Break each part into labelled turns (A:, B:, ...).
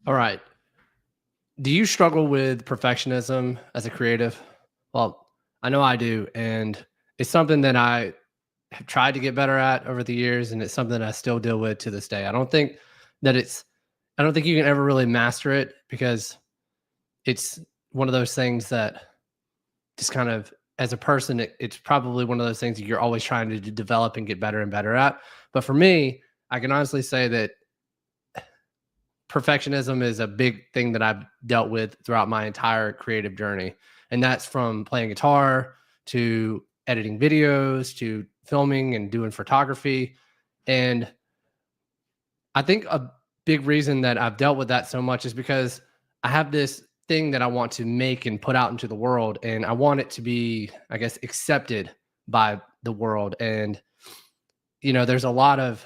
A: All right. Do you struggle with perfectionism as a creative? Well, I know I do. And it's something that I have tried to get better at over the years. And it's something I still deal with to this day. That it's, I don't think you can ever really master it because it's one of those things that just kind of, as a person, it's probably one of those things that you're always trying to develop and get better and better at. But for me, I can honestly say that perfectionism is a big thing that I've dealt with throughout my entire creative journey. And that's from playing guitar to editing videos to filming and doing photography. And I think a big reason that I've dealt with that so much is because I have this thing that I want to make and put out into the world. And I want it to be, I guess, accepted by the world. And, there's a lot of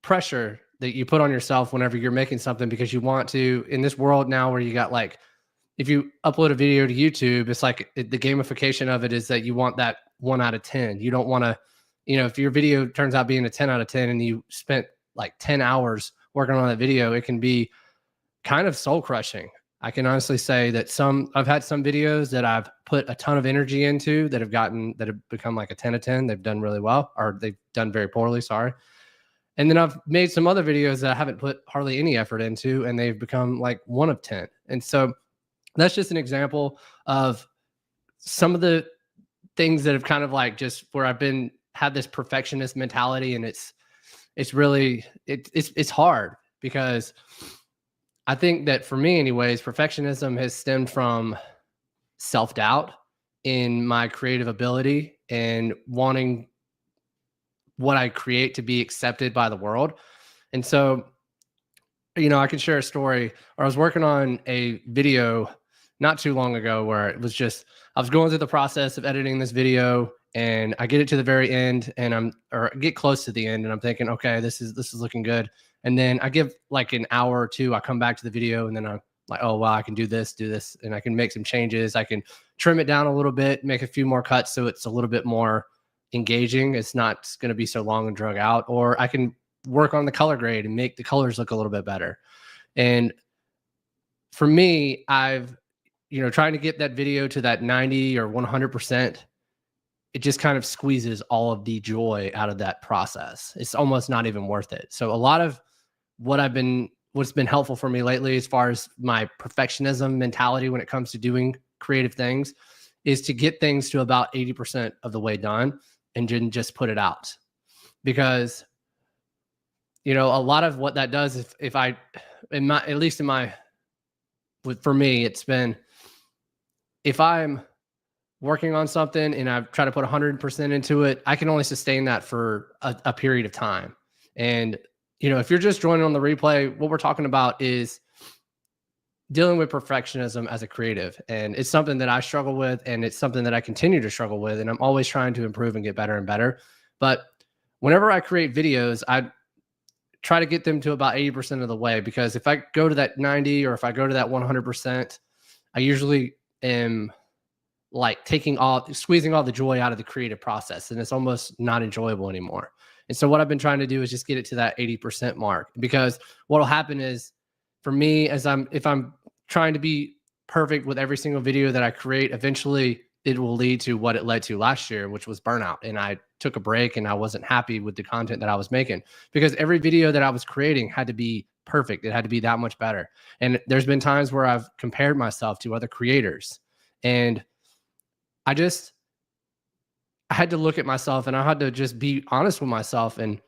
A: pressure that you put on yourself whenever you're making something because you want to, in this world now where you got like, if you upload a video to YouTube, it's like the gamification of it is that you want that 1 out of 10. You don't want to, if your video turns out being a 10 out of 10 and you spent like 10 hours working on that video, it can be kind of soul crushing. I can honestly say that I've had some videos that I've put a ton of energy into that have become like a 10 of 10. They've done really well, or they've done very poorly. Sorry. And then I've made some other videos that I haven't put hardly any effort into, and they've become like 1 of 10. And so that's just an example of some of the things that have kind of like just where had this perfectionist mentality, and it's hard because I think that for me anyways, perfectionism has stemmed from self-doubt in my creative ability and wanting what I create to be accepted by the world. And so, I can share a story, or I was working on a video not too long ago where it was just, I was going through the process of editing this video and I get it to the very end or get close to the end and I'm thinking, okay, this is looking good. And then I give like an hour or two, I come back to the video and then I'm like, oh, wow, I can do this, and I can make some changes. I can trim it down a little bit, make a few more cuts so it's a little bit more engaging. It's not going to be so long and drug out, or I can work on the color grade and make the colors look a little bit better. And for me, I've, trying to get that video to that 90 or 100%, it just kind of squeezes all of the joy out of that process. It's almost not even worth it. So a lot of what's been helpful for me lately, as far as my perfectionism mentality when it comes to doing creative things, is to get things to about 80% of the way done and then just put it out. Because, a lot of what that does, for me, it's been, if I'm working on something and I try to put 100% into it, I can only sustain that for a period of time. And, if you're just joining on the replay, what we're talking about is dealing with perfectionism as a creative. And it's something that I struggle with, and it's something that I continue to struggle with. And I'm always trying to improve and get better and better. But whenever I create videos, I try to get them to about 80% of the way, because if I go to that 90 or if I go to that 100%, I usually am like squeezing all the joy out of the creative process, and it's almost not enjoyable anymore. And so what I've been trying to do is just get it to that 80% mark, because what'll happen is, for me, if I'm trying to be perfect with every single video that I create, eventually it will lead to what it led to last year, which was burnout. And I took a break and I wasn't happy with the content that I was making, because every video that I was creating had to be perfect. It had to be that much better. And there's been times where I've compared myself to other creators, and I had to look at myself and I had to just be honest with myself. And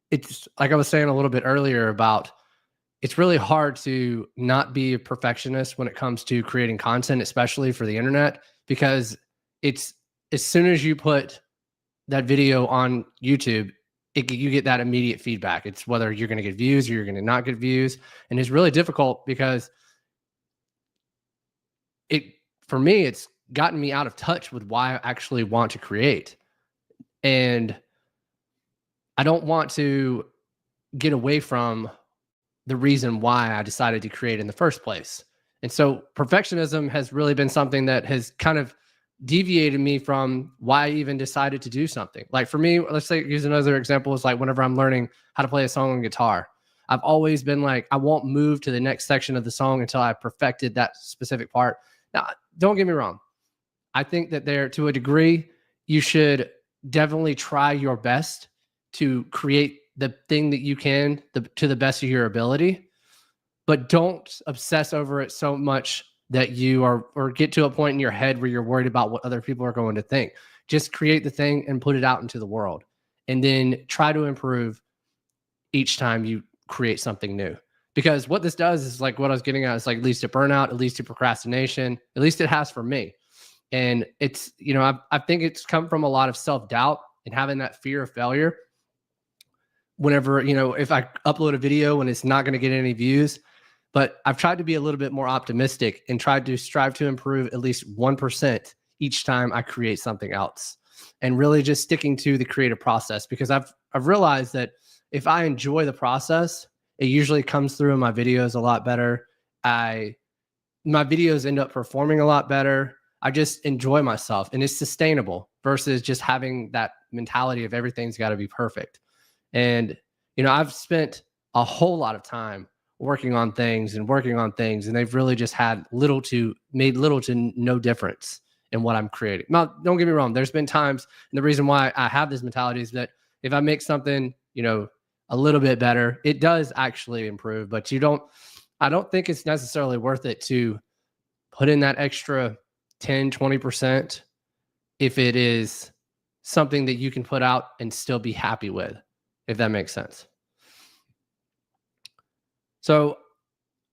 A: it's like I was saying a little bit earlier about, it's really hard to not be a perfectionist when it comes to creating content, especially for the internet, because it's, as soon as you put that video on YouTube, you get that immediate feedback. It's whether you're going to get views or you're going to not get views. And it's really difficult because for me, it's gotten me out of touch with why I actually want to create. And I don't want to get away from the reason why I decided to create in the first place. And so perfectionism has really been something that has kind of deviated me from why I even decided to do something. Like for me, let's say, use another example, is like whenever I'm learning how to play a song on guitar, I've always been like, I won't move to the next section of the song until I perfected that specific part. Now, don't get me wrong. I think that there, to a degree, you should definitely try your best to create the thing that you can to the best of your ability, but don't obsess over it so much that you are, or get to a point in your head where you're worried about what other people are going to think. Just create the thing and put it out into the world, and then try to improve each time you create something new. Because what this does is, like what I was getting at, is like, leads to burnout, it leads to procrastination. At least it has for me. And it's, I think it's come from a lot of self-doubt and having that fear of failure. Whenever, if I upload a video and it's not going to get any views, but I've tried to be a little bit more optimistic and tried to strive to improve at least 1% each time I create something else, and really just sticking to the creative process. Because I've realized that if I enjoy the process, it usually comes through in my videos a lot better. My videos end up performing a lot better. I just enjoy myself, and it's sustainable versus just having that mentality of everything's got to be perfect. And, I've spent a whole lot of time working on things, and they've really just made little to no difference in what I'm creating. Now, don't get me wrong. There's been times, and the reason why I have this mentality is that if I make something, a little bit better, it does actually improve, but I don't think it's necessarily worth it to put in that extra 10, 20% if it is something that you can put out and still be happy with, if that makes sense. So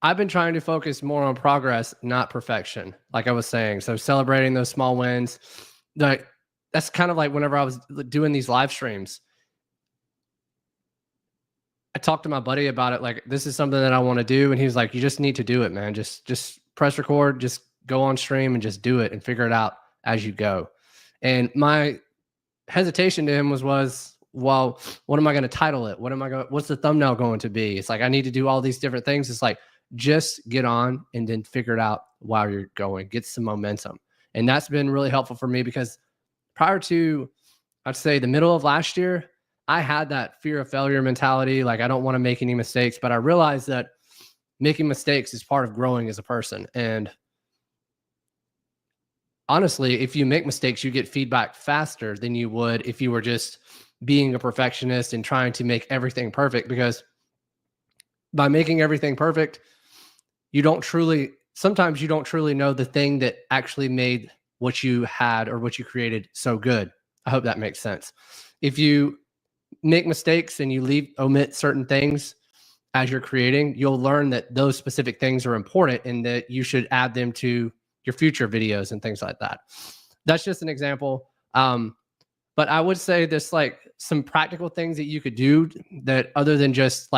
A: I've been trying to focus more on progress, not perfection, like I was saying. So celebrating those small wins. That's kind of like whenever I was doing these live streams, I talked to my buddy about it. Like, this is something that I want to do. And he was like, you just need to do it, man. Just press record, just go on stream and just do it and figure it out as you go. And my hesitation to him was, well, what am I going to title it? What's the thumbnail going to be? It's like, I need to do all these different things. It's like, just get on and then figure it out while you're going, get some momentum. And that's been really helpful for me, because prior to, I'd say, the middle of last year, I had that fear of failure mentality. Like, I don't want to make any mistakes, but I realized that making mistakes is part of growing as a person. And honestly, if you make mistakes, you get feedback faster than you would if you were just being a perfectionist and trying to make everything perfect. Because by making everything perfect, sometimes you don't truly know the thing that actually made what you had or what you created so good. I hope that makes sense. If you make mistakes and you omit certain things as you're creating, you'll learn that those specific things are important and that you should add them to your future videos and things like that. That's just an example. But I would say there's like some practical things that you could do, that other than just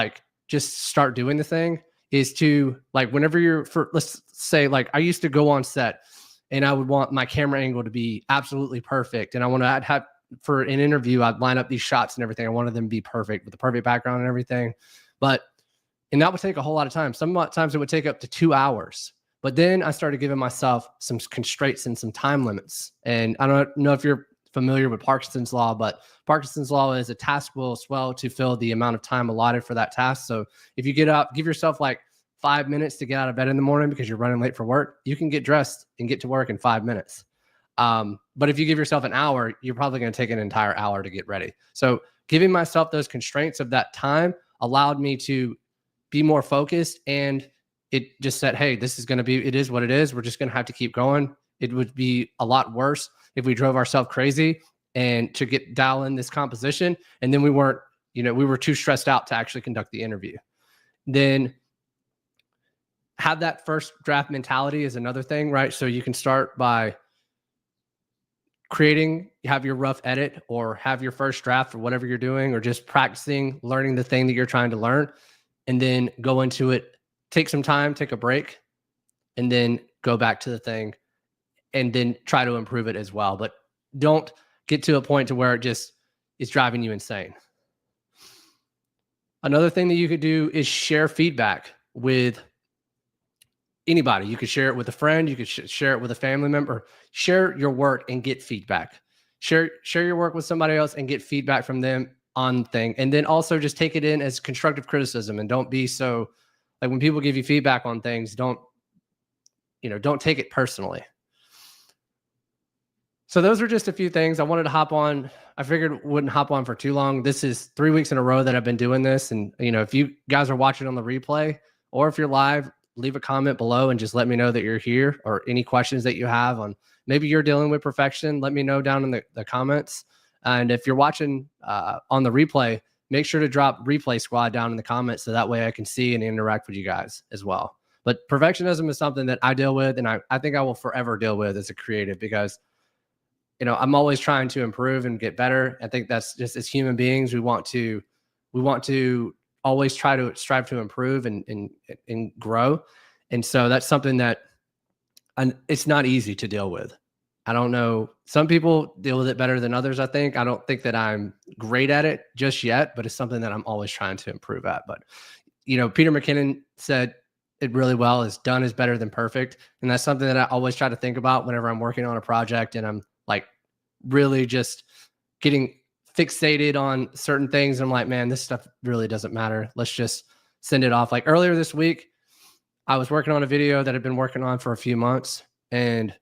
A: start doing the thing, is to, like, whenever let's say, like, I used to go on set and I would want my camera angle to be absolutely perfect. And I'd have, for an interview, I'd line up these shots and everything. I wanted them to be perfect with the perfect background and everything. And that would take a whole lot of time. Sometimes it would take up to 2 hours. But then I started giving myself some constraints and some time limits. And I don't know if you're familiar with Parkinson's law, but Parkinson's law is a task will swell to fill the amount of time allotted for that task. So if you get up, give yourself like 5 minutes to get out of bed in the morning because you're running late for work, you can get dressed and get to work in 5 minutes. But if you give yourself an hour, you're probably going to take an entire hour to get ready. So giving myself those constraints of that time allowed me to be more focused, and it just said, hey, it is what it is. We're just going to have to keep going. It would be a lot worse if we drove ourselves crazy and to dial in this composition, and then we were too stressed out to actually conduct the interview. Then have that first draft mentality is another thing, right? So you can start by have your rough edit, or have your first draft, or whatever you're doing, or just practicing learning the thing that you're trying to learn, and then go into it, take some time, take a break, and then go back to the thing, and then try to improve it as well. But don't get to a point to where it just is driving you insane. Another thing that you could do is share feedback with anybody. You could share it with a friend. You could share it with a family member. Share your work and get feedback. Share your work with somebody else and get feedback from them on thing. And then also just take it in as constructive criticism, and don't be so like, when people give you feedback on things, don't take it personally. So those are just a few things I wanted to hop on. I figured wouldn't hop on for too long. This is 3 weeks in a row that I've been doing this. And, if you guys are watching on the replay, or if you're live, leave a comment below and just let me know that you're here, or any questions that you have on maybe you're dealing with perfection. Let me know down in the comments. And if you're watching on the replay, make sure to drop Replay Squad down in the comments, so that way I can see and interact with you guys as well. But perfectionism is something that I deal with, and I think I will forever deal with as a creative, because I'm always trying to improve and get better. I think that's just, as human beings, we want to always try to strive to improve and grow. And so that's something that it's not easy to deal with. I don't know. Some people deal with it better than others, I think. I don't think that I'm great at it just yet, but it's something that I'm always trying to improve at. But, Peter McKinnon said it really well, is done is better than perfect. And that's something that I always try to think about whenever I'm working on a project and I'm like really just getting fixated on certain things. I'm like, man, this stuff really doesn't matter. Let's just send it off. Like earlier this week, I was working on a video that I'd been working on for a few months, and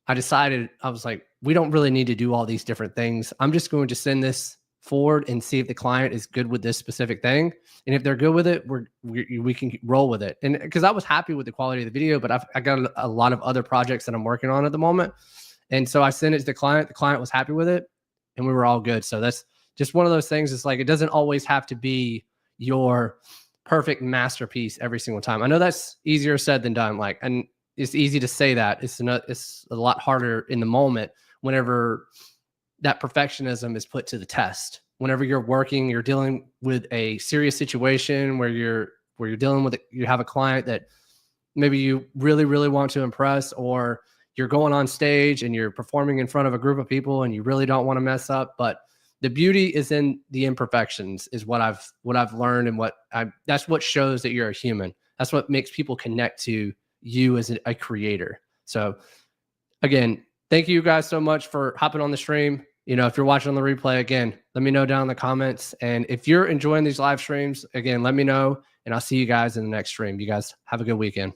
A: I decided, I was like, we don't really need to do all these different things. I'm just going to send this forward and see if the client is good with this specific thing. And if they're good with it, we can roll with it. And because I was happy with the quality of the video, but I got a lot of other projects that I'm working on at the moment. And so I sent it to the client. The client was happy with it, and we were all good. So that's just one of those things. It's like, it doesn't always have to be your perfect masterpiece every single time. I know that's easier said than done. Like, and it's easy to say that. It's a lot harder in the moment whenever that perfectionism is put to the test. Whenever you're working, you're dealing with a serious situation where you're dealing with you have a client that maybe you really, really want to impress, or you're going on stage and you're performing in front of a group of people and you really don't want to mess up. But the beauty is in the imperfections, is what I've learned, and that's what shows that you're a human. That's what makes people connect to you as a creator. So again, thank you guys so much for hopping on the stream. If you're watching on the replay, again, let me know down in the comments. And if you're enjoying these live streams, again, let me know, and I'll see you guys in the next stream. You guys have a good weekend.